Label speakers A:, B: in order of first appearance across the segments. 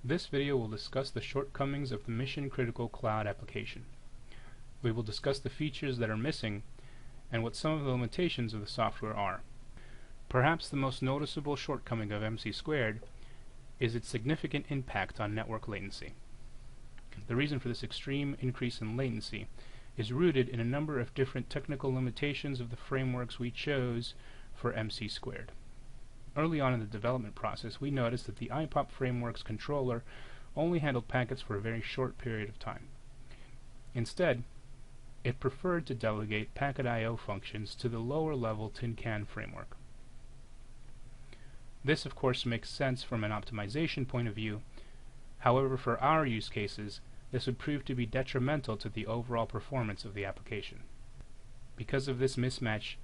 A: This video will discuss the shortcomings of the mission-critical cloud application. We will discuss the features that are missing and what some of the limitations of the software are. Perhaps the most noticeable shortcoming of MC² is its significant impact on network latency. The reason for this extreme increase in latency is rooted in a number of different technical limitations of the frameworks we chose for MC². Early on in the development process, we noticed that the IPOP framework's controller only handled packets for a very short period of time. Instead, it preferred to delegate packet I/O functions to the lower-level Tin-Can framework. This, of course, makes sense from an optimization point of view. However, for our use cases, this would prove to be detrimental to the overall performance of the application. Because of this mismatch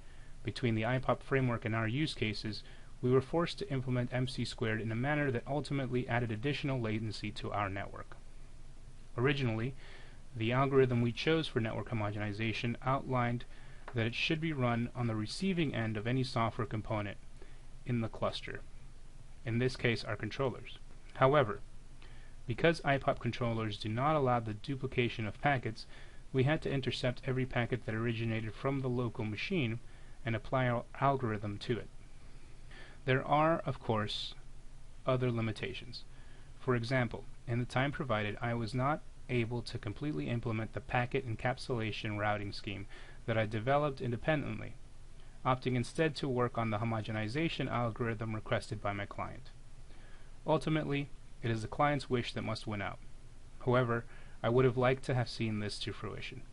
A: between the IPOP framework and our use cases, we were forced to implement MC² in a manner that ultimately added additional latency to our network. Originally, the algorithm we chose for network homogenization outlined that it should be run on the receiving end of any software component in the cluster, in this case our controllers. However, because IPOP controllers do not allow the duplication of packets, we had to intercept every packet that originated from the local machine and apply our algorithm to it. There are, of course, other limitations. For example, in the time provided, I was not able to completely implement the packet encapsulation routing scheme that I developed independently, opting instead to work on the homogenization algorithm requested by my client. Ultimately, it is the client's wish that must win out. However, I would have liked to have seen this to fruition.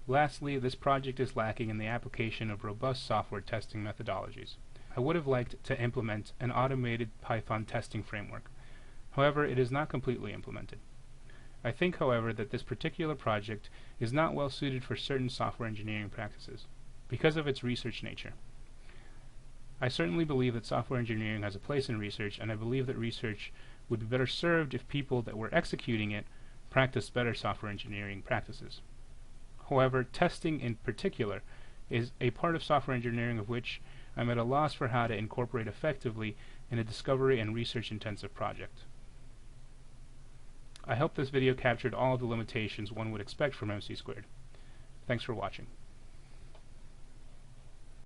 A: Lastly, this project is lacking in the application of robust software testing methodologies. I would have liked to implement an automated Python testing framework. However, it is not completely implemented. I think, however, that this particular project is not well suited for certain software engineering practices because of its research nature. I certainly believe that software engineering has a place in research, and I believe that research would be better served if people that were executing it practiced better software engineering practices. However, testing in particular is a part of software engineering of which I'm at a loss for how to incorporate effectively in a discovery and research intensive project. I hope this video captured all of the limitations one would expect from MC². Thanks for watching.